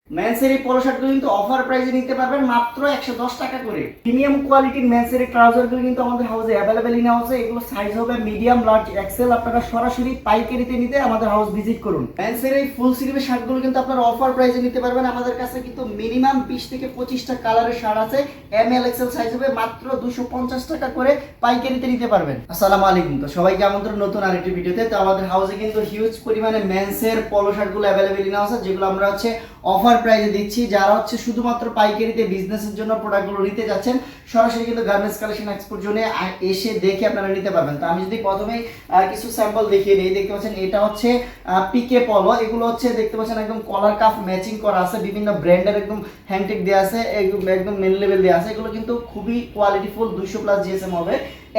মেন্সের এই পলো শার্টগুলো কিন্তু অফার প্রাইসে নিতে পারবেন মাত্র 110 টাকা করে। প্রিমিয়াম কোয়ালিটির মেন্সের এই ট্রাউজারগুলো কিন্তু আমাদের হাউসে অ্যাভেলেবেল ইন হাউসে। এগুলো সাইজ হবে মিডিয়াম, লার্জ, এক্সেল। আপনারা সরাসরি পাইকারিতে নিতে আমাদের হাউস ভিজিট করুন। মেন্সের এই ফুল স্লিভের শার্টগুলো কিন্তু আপনারা অফার প্রাইসে নিতে পারবেন। আমাদের কাছে কিন্তু মিনিমাম 20 থেকে 25টা কালারের শার্ট আছে। এম এল এক্সেল সাইজ হবে মাত্র 250 টাকা করে পাইকারিতে নিতে পারবেন। আসসালামু আলাইকুম, তো সবাইকে আমন্ত্রণ নতুন আরেকটি ভিডিওতে। তো আমাদের হাউসে কিন্তু হিউজ পরিমাণে মেন্সের পলো শার্টগুলো অ্যাভেলেবেল ইন হাউসে, যেগুলো আমরা হচ্ছে অফার প্রাইসে দিচ্ছি। যারা হচ্ছে শুধুমাত্র পাইকারিতে বিজনেসের জন্য প্রোডাক্টগুলো নিতে যাচ্ছেন, সরাসরি কিন্তু গার্মেন্টস কালেকশন এক্সপোর্ট জোনে এসে দেখে আপনারা নিতে পারবেন। তো আমি যদি প্রথমেই কিছু স্যাম্পল দেখিয়ে দিই, দেখতে পাচ্ছেন এটা হচ্ছে পিকে পলো। এগুলো হচ্ছে দেখতে পাচ্ছেন একদম কলার কাফ ম্যাচিং করা আছে, বিভিন্ন ব্র্যান্ডের একদম হ্যান্ডটেক দেওয়া আছে, একদম মেন লেভেল দেওয়া আছে। এগুলো কিন্তু খুবই কোয়ালিটিফুল, 200+ জিএসএম হবে,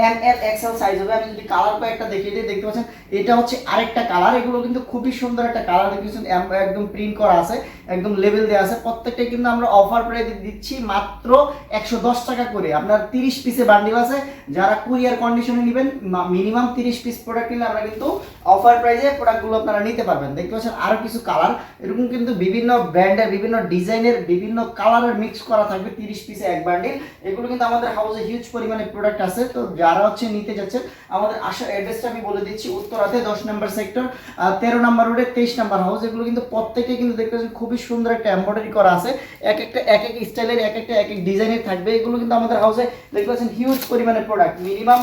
এম এল এক্সেল সাইজ হবে। আমি যদি কালার কয়েকটা দেখিয়ে দিই, দেখতে পাচ্ছেন এটা হচ্ছে আরেকটা কালার। এগুলো কিন্তু খুবই সুন্দর একটা কালার, দেখতেছেন একদম প্রিন্ট করা আছে, একদম লেভেল দেওয়া আছে। প্রত্যেকটাই কিন্তু আমরা অফার প্রাইসে দিচ্ছি মাত্র 110 টাকা করে। আপনার 30 পিসে বান্ডিল আছে, যারা কুরিয়ার কন্ডিশনে নেবেন মিনিমাম 30 পিস প্রোডাক্ট নিলে আমরা কিন্তু অফার প্রাইসে প্রোডাক্টগুলো আপনারা নিতে পারবেন। দেখতে পাচ্ছেন আরো কিছু কালার, এরকম কিন্তু বিভিন্ন ব্র্যান্ডের, বিভিন্ন ডিজাইনের, বিভিন্ন কালারের মিক্স করা থাকবে 30 পিসে এক বান্ডিল। এগুলো কিন্তু আমাদের হাউসে হিউজ পরিমাণে প্রোডাক্ট আছে। তো যারা হচ্ছে নিতে যাচ্ছেন, আমাদের আসার অ্যাড্রেসটা আমি বলে দিচ্ছি। উত্তরাতে 10 নম্বর সেক্টর, 13 নম্বর রোডে 23 নম্বর হাউস। এগুলো কিন্তু প্রত্যেকটা কিন্তু দেখতে পাচ্ছেন খুবই সুন্দর একটা এমব্রয়ডারি করা আছে, এক এক স্টাইলের, এক এক ডিজাইনের থাকবে। এগুলো কিন্তু আমাদের হাউসে দেখতে পাচ্ছেন হিউজ পরিমাণে প্রোডাক্ট, মিনিমাম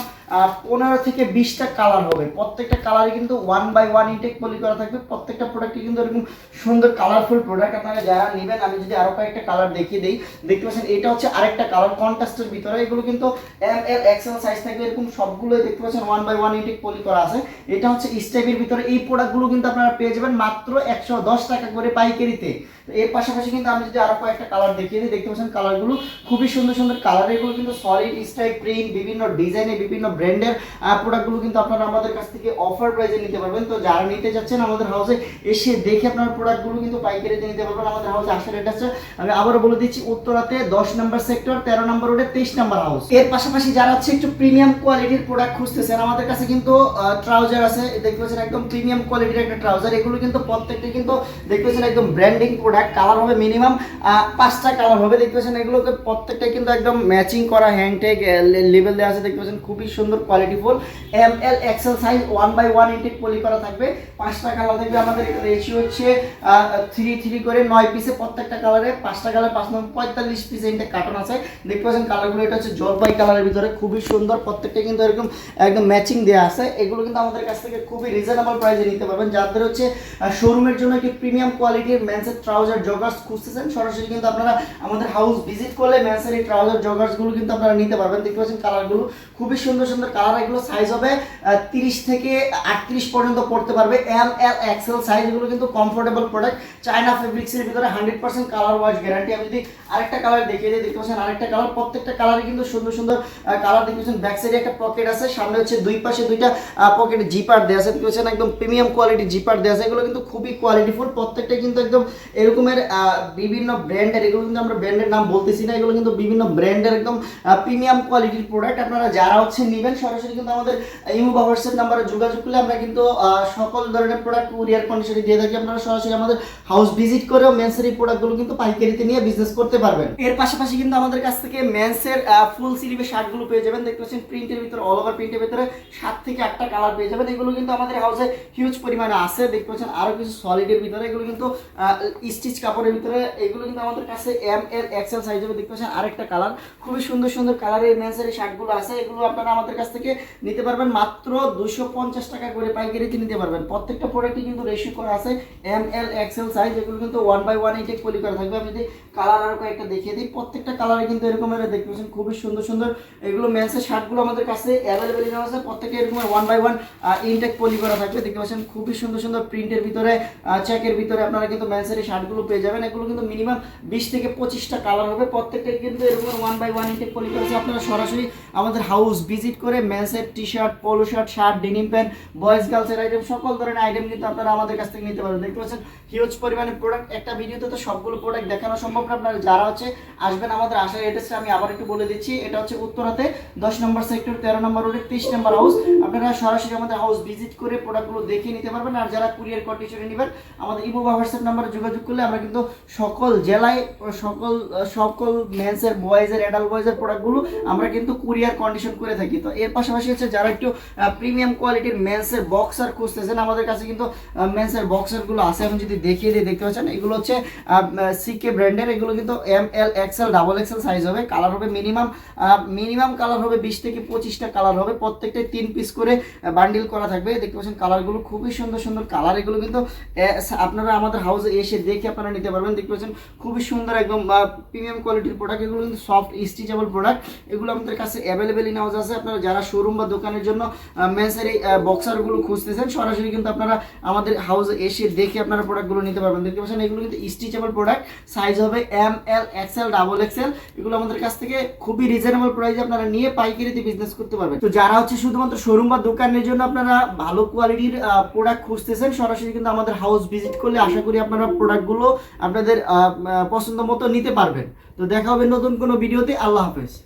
15 থেকে 20টা কালার হবে। প্রত্যেকটা কালারে কিন্তু 1 বাই 1 ইনটেক পলি করা থাকবে। প্রত্যেকটা প্রোডাক্টই কিন্তু এরকম সুন্দর কালারফুল প্রোডাক্ট। আপনারা যারা নেবেন, আমি যদি আরো কয়েকটা কালার দেখিয়ে দিই, দেখতে পাচ্ছেন এটা হচ্ছে আরেকটা কালার কন্ট্রাস্টের ভিতরে। এগুলো কিন্তু এম এল এক্সেল সাইজ থাকবে, এরকম সবগুলোই দেখতে পাচ্ছেন 1 বাই 1 ইনটেক পলি করা আছে। এটা হচ্ছে স্টেপের ভিতরে। এই প্রোডাক্টগুলো কিন্তু আপনারা পেয়ে যাবেন মাত্র 110 টাকা করে পাইকারিতে। এর পাশাপাশি কিন্তু আমি যদি আরো কয়েকটা কালার দেখিয়ে দিই, দেখতে পাচ্ছেন কালারগুলো খুবই সুন্দর সুন্দর কালার। এগুলো কিন্তু সলিড স্টাইপ প্রিন্ট, বিভিন্ন ডিজাইনে, বিভিন্ন ব্র্যান্ডের প্রোডাক্টগুলো কিন্তু আপনারা আমাদের কাছ থেকে অফার প্রাইসে নিতে পারবেন। তো যারা নিতে যাচ্ছেন, আমাদের হাউসে এসে দেখে আপনার প্রোডাক্টগুলো কিন্তু পাইকারিতে নিতে পারবেন। আমাদের হাউসে আসার অ্যাড্রেসটা আমি আবারও বলে দিচ্ছি, উত্তরাতে 10 নম্বর সেক্টর, 13 নম্বর রোডে 23 নম্বর হাউস। এর পাশাপাশি যারা হচ্ছে একটু প্রিমিয়াম কোয়ালিটির প্রোডাক্ট খুঁজতেছেন, আমাদের কাছে কিন্তু ট্রাউজার আছে। দেখতে পাচ্ছেন একদম প্রিমিয়াম কোয়ালিটির একটা ট্রাউজার। এগুলো কিন্তু প্রত্যেকটা কিন্তু দেখতে পাচ্ছেন একদম ব্র্যান্ডিং প্রোডাক্ট। কালার হবে মিনিমাম 5টা কালার হবে। দেখতে পাচ্ছেন এগুলোকে প্রত্যেকটা কিন্তু একদম ম্যাচিং করা, হ্যান্ডটেক লেভেল দেওয়া আছে। দেখতে পাচ্ছেন খুবই সুন্দর কোয়ালিটিফুল, M L XL size, 1 by 1 intact poly করা থাকবে। 5টা কালার থাকবে। আমাদের রেশিও হচ্ছে 3 করে 9 পিসে প্রত্যেকটা কালারে। 5টা কালার 5 9 45 পিসে ইনটেক কার্টন আছে। দেখতে পাচ্ছেন কালারগুলো, এটা হচ্ছে জলপাই কালারের ভিতরে, খুবই সুন্দর। প্রত্যেকটা কিন্তু এরকম একদম ম্যাচিং দেওয়া আছে। এগুলো কিন্তু আমাদের কাছ থেকে খুবই রিজনেবল প্রাইসে নিতে পারবেন। যাদের হচ্ছে শোরুমের জন্য একটি প্রিমিয়াম কোয়ালিটির মেন্সের ট্রাউজার জগার্স খুঁজতেছেন, সরাসরি কিন্তু আপনারা আমাদের হাউস ভিজিট করলে মেন্সের এই ট্রাউজার জগার্সগুলো কিন্তু আপনারা নিতে পারবেন। দেখতে পাচ্ছেন কালারগুলো খুবই সুন্দর সুন্দর কালার। এগুলো সাইজ হবে 30 থেকে 38 পর্যন্ত পড়তে পারবে, এম এল এক্সেল সাইজ। এগুলো কিন্তু কমফোর্টেবল প্রোডাক্ট, চায়না ফেব্রিক্সের ভিতরে 100% কালার ওয়াশ গ্যারান্টি। আমি যদি আরেকটা কালার দেখিয়ে দিই, দেখতে পাচ্ছেন আরেকটা কালার। প্রত্যেকটা কালারে কিন্তু সুন্দর সুন্দর কালার। দেখতে পাচ্ছেন ব্যাক সাইডে একটা পকেট আছে, সামনে হচ্ছে দুই পাশে দুইটা পকেট জিপার দেওয়া আছে। দেখতে পাচ্ছেন একদম প্রিমিয়াম কোয়ালিটি জিপার দেওয়া আছে। এগুলো কিন্তু খুবই কোয়ালিটিফুল। প্রত্যেকটা কিন্তু একদম এরকমের বিভিন্ন ব্র্যান্ডের, এগুলো কিন্তু আমরা ব্র্যান্ডের নাম বলতেছি না, এগুলো কিন্তু বিভিন্ন ব্র্যান্ডের একদম প্রিমিয়াম কোয়ালিটির প্রোডাক্ট। আপনারা যারা হচ্ছে নেবেন, সরাসরি কিন্তু আমাদের ইমো বা হোয়াটসঅ্যাপ নাম্বারে যোগাযোগ করলে আমরা কিন্তু সকল ধরনের প্রোডাক্ট কুরিয়ার কন্ডিশনে দিয়ে থাকি। আপনারা সরাসরি আমাদের হাউস ভিজিট করেও মেন্সের এই প্রোডাক্টগুলো কিন্তু পাইকারিতে নিয়ে বিজনেস করতে পারবেন। এর পাশাপাশি কিন্তু আমাদের কাছ থেকে মেন্সের ফুল স্লিভের শার্টগুলো পেয়ে যাবেন। দেখতে পাচ্ছেন প্রিন্টের ভিতরে, অল ওভার প্রিন্টের ভিতরে 7 থেকে 8টা কালার পেয়ে যাবেন। এগুলো কিন্তু আমাদের হাউসে হিউজ পরিমাণে আছে। দেখতে পাচ্ছেন আরো কিছু সলিডের ভিতরে, এগুলো কিন্তু স্টিচ কাপড়ের ভিতরে। এগুলো কিন্তু আমাদের কাছে এম এল এক্সেল সাইজ হবে। দেখতে পাচ্ছেন আরেকটা কালার, খুবই সুন্দর সুন্দর কালারের মেন্সের এই শার্টগুলো আছে। এগুলো আপনারা আমাদের কাছ থেকে নিতে পারবেন মাত্র 250 টাকা করে পাইকারিতে নিতে পারবেন। প্রত্যেকটা প্রোডাক্টই কিন্তু রেশিও করা আছে, এম এল এক্সেল সাইজ। এগুলো কিন্তু 1 বাই 1 ইনটেক পলি করা থাকবে। আমি যদি কালার আরো কয়েকটা দেখিয়ে দিই, প্রত্যেকটা কালারে কিন্তু এরকম দেখতে পাচ্ছেন খুবই সুন্দর সুন্দর এগুলো মেন্সের শার্টগুলো আমাদের কাছে অ্যাভেলেবেল আছে। প্রত্যেকটা এরকম 1 বাই 1 ইনটেক পলি করা থাকবে। দেখতে পাচ্ছেন খুবই সুন্দর সুন্দর প্রিন্টের ভিতরে, চেকের ভিতরে আপনারা কিন্তু মেন্সের এই শার্টগুলো পেয়ে যাবেন। এগুলো কিন্তু মিনিমাম 20 থেকে 25টা কালার হবে। প্রত্যেকটাই কিন্তু এরকম 1 বাই 1 ইনটেক পলি করা আছে। আপনারা সরাসরি আমাদের হাউস ভিজিট করে মেন্সের T shirt, polo shirt, shirt, denim pant, boys গার্লসের আইটেম, সকল ধরনের আইটেম কিন্তু আপনারা আমাদের কাছ থেকে নিতে পারবেন। দেখতে পাচ্ছেন হিউজ পরিমাণে প্রোডাক্ট। একটা ভিডিওতে তো সবগুলো প্রোডাক্ট দেখানো সম্ভব না। আপনারা যারা হচ্ছে আসবেন, আমাদের আসার অ্যাড্রেসটা আমি আবার একটু বলে দিচ্ছি। এটা হচ্ছে উত্তরাতে 10 নম্বর সেক্টর, 13 নম্বর রোডে 23 নম্বর হাউস। আপনারা সরাসরি আমাদের হাউস ভিজিট করে প্রোডাক্টগুলো দেখে নিতে পারবেন। আর যারা কুরিয়ার কন্ডিশনে নেবেন, আমাদের ইমো বা হোয়াটসঅ্যাপ নাম্বারে যোগাযোগ করলে আমরা কিন্তু সকল জেলায় সকল মেন্সের বয়েজের অ্যাডাল্ট বয়েজের প্রোডাক্টগুলো আমরা কিন্তু কুরিয়ার কন্ডিশন করে থাকি। তো এর পাশাপাশি হচ্ছে যারা একটু প্রিমিয়াম কোয়ালিটির মেন্সের বক্সার খুঁজতেছেন, আমাদের কাছে কিন্তু মেন্সের বক্সারগুলো আছে। এখন যদি দেখিয়ে দিয়ে দেখতে পাচ্ছেন, এগুলো হচ্ছে সিকে ব্র্যান্ডের। এগুলো কিন্তু ML XL double XL size হবে। কালার হবে মিনিমাম কালার হবে 20 থেকে 25টা কালার হবে। প্রত্যেকটাই 3 পিস করে বান্ডিল করা থাকবে। দেখতে পাচ্ছেন কালারগুলো খুবই সুন্দর সুন্দর কালার। এগুলো কিন্তু আপনারা আমাদের হাউসে এসে দেখে আপনারা নিতে পারবেন। দেখতে পাচ্ছেন খুবই সুন্দর একদম প্রিমিয়াম কোয়ালিটির প্রোডাক্ট। এগুলো কিন্তু সফট স্টিচেবল প্রোডাক্ট। এগুলো আমাদের কাছে অ্যাভেলেবেল ইন হাউস আছে। আপনারা যারা শোরুম বা দোকানের জন্য মেন্সের এই বক্সারগুলো খুঁজতেছেন, সরাসরি কিন্তু আপনারা আমাদের হাউসে এসে দেখে আপনারা প্রোডাক্টগুলো নিতে পারবেন। দেখতে পাচ্ছেন এগুলো কিন্তু স্টিচেবল প্রোডাক্ট। সাইজ হবে ML XL ডাবল XL। এগুলো আমাদের কাছ থেকে খুবই রিজনেবল প্রাইসে আপনারা নিয়ে পাইকারিতে বিজনেস করতে পারবেন। তো যারা হচ্ছে শুধুমাত্র শোরুম বা দোকানের জন্য আপনারা ভালো কোয়ালিটির প্রোডাক্ট খুঁজতেছেন, সরাসরি কিন্তু আমাদের হাউস ভিজিট করলে আশা করি আপনারা প্রোডাক্টগুলো আপনাদের পছন্দ মতো নিতে পারবেন। তো দেখা হবে নতুন কোনো ভিডিওতে। আল্লাহ হাফেজ।